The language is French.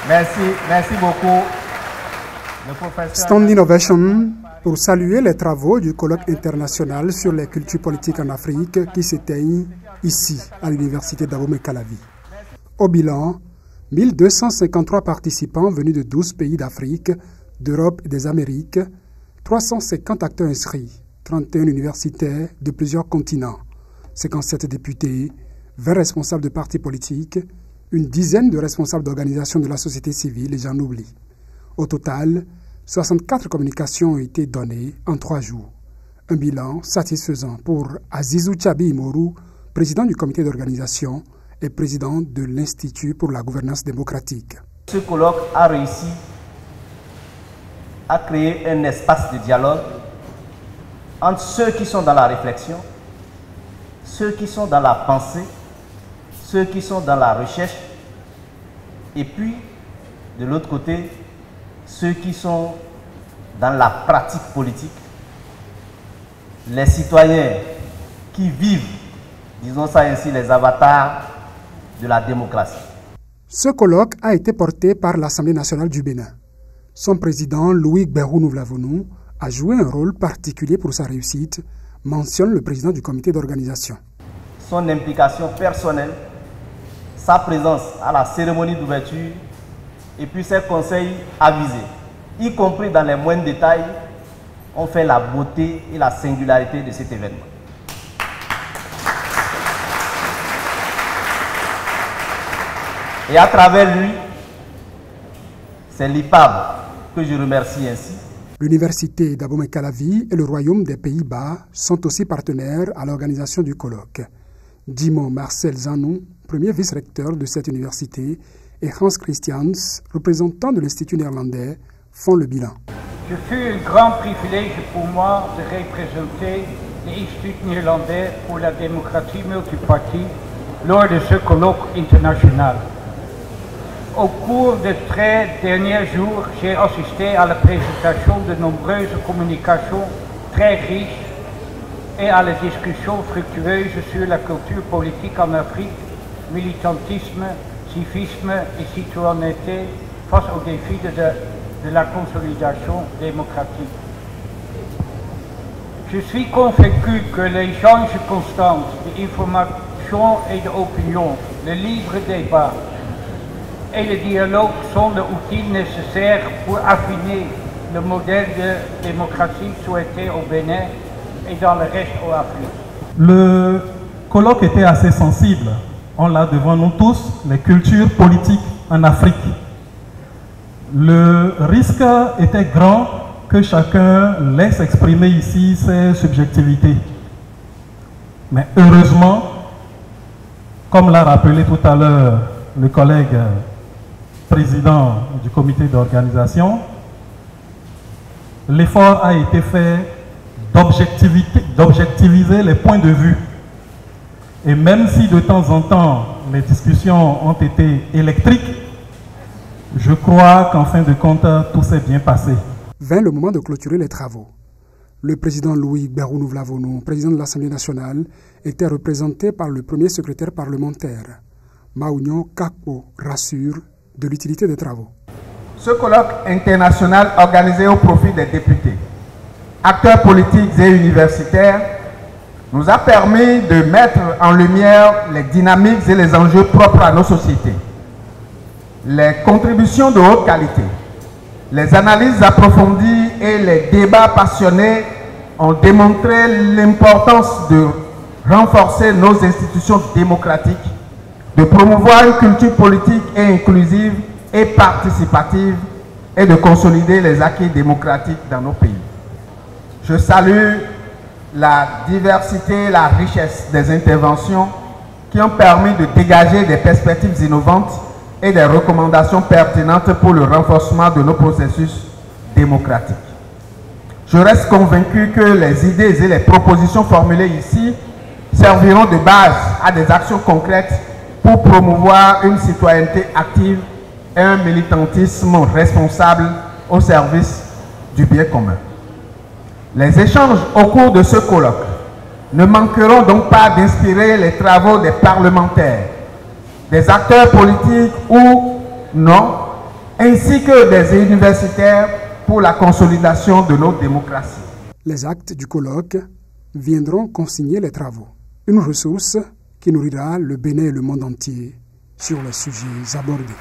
Merci beaucoup. Standing Ovation pour saluer les travaux du colloque international sur les cultures politiques en Afrique qui s'éteignent ici à l'université d'Abomey-Calavi. Au bilan, 1253 participants venus de 12 pays d'Afrique, d'Europe et des Amériques, 350 acteurs inscrits, 31 universitaires de plusieurs continents, 57 députés, 20 responsables de partis politiques, une dizaine de responsables d'organisations de la société civile et j'en oublie. Au total, 64 communications ont été données en 3 jours. Un bilan satisfaisant pour Azizou Tchabi Imoru, président du comité d'organisation et président de l'Institut pour la gouvernance démocratique. Ce colloque a réussi à créer un espace de dialogue entre ceux qui sont dans la réflexion, ceux qui sont dans la pensée, ceux qui sont dans la recherche, et puis, de l'autre côté, ceux qui sont dans la pratique politique, les citoyens qui vivent, disons ça ainsi, les avatars de la démocratie. Ce colloque a été porté par l'Assemblée nationale du Bénin. Son président, Louis Gbèrou-Nouvlavonou, a joué un rôle particulier pour sa réussite, mentionne le président du comité d'organisation. Son implication personnelle, sa présence à la cérémonie d'ouverture et puis ses conseils avisés, y compris dans les moindres détails, ont fait la beauté et la singularité de cet événement. Et à travers lui, c'est l'IPAB que je remercie ainsi. L'université d'Abomey-Calavi et le royaume des Pays-Bas sont aussi partenaires à l'organisation du colloque. Dimon Marcel Zanou, premier vice-recteur de cette université, et Hans Christians, représentant de l'Institut néerlandais, font le bilan. Ce fut un grand privilège pour moi de représenter l'Institut néerlandais pour la démocratie multipartie lors de ce colloque international. Au cours des 13 derniers jours, j'ai assisté à la présentation de nombreuses communications très riches et à la discussion fructueuse sur la culture politique en Afrique, militantisme, civisme et citoyenneté face aux défis de la consolidation démocratique. Je suis convaincu que l'échange constant d'informations et d'opinions, le libre débat et le dialogue sont les outils nécessaires pour affiner le modèle de démocratie souhaité au Bénin et dans le reste de l'Afrique. Le colloque était assez sensible. On l'a devant nous tous, les cultures politiques en Afrique. Le risque était grand que chacun laisse exprimer ici ses subjectivités. Mais heureusement, comme l'a rappelé tout à l'heure le collègue président du comité d'organisation, l'effort a été fait d'objectiviser les points de vue. Et même si de temps en temps les discussions ont été électriques, je crois qu'en fin de compte, tout s'est bien passé. Vint le moment de clôturer les travaux. Le président Louis Gbèrou-Nouvlavonou, président de l'Assemblée nationale, était représenté par le premier secrétaire parlementaire. Maounion Kakpo rassure de l'utilité des travaux. Ce colloque international organisé au profit des députés, acteurs politiques et universitaires nous a permis de mettre en lumière les dynamiques et les enjeux propres à nos sociétés. Les contributions de haute qualité, les analyses approfondies et les débats passionnés ont démontré l'importance de renforcer nos institutions démocratiques, de promouvoir une culture politique et inclusive et participative et de consolider les acquis démocratiques dans nos pays. Je salue la diversité et la richesse des interventions qui ont permis de dégager des perspectives innovantes et des recommandations pertinentes pour le renforcement de nos processus démocratiques. Je reste convaincu que les idées et les propositions formulées ici serviront de base à des actions concrètes pour promouvoir une citoyenneté active et un militantisme responsable au service du bien commun. Les échanges au cours de ce colloque ne manqueront donc pas d'inspirer les travaux des parlementaires, des acteurs politiques ou non, ainsi que des universitaires pour la consolidation de notre démocratie. Les actes du colloque viendront consigner les travaux, une ressource qui nourrira le Bénin et le monde entier sur les sujets abordés.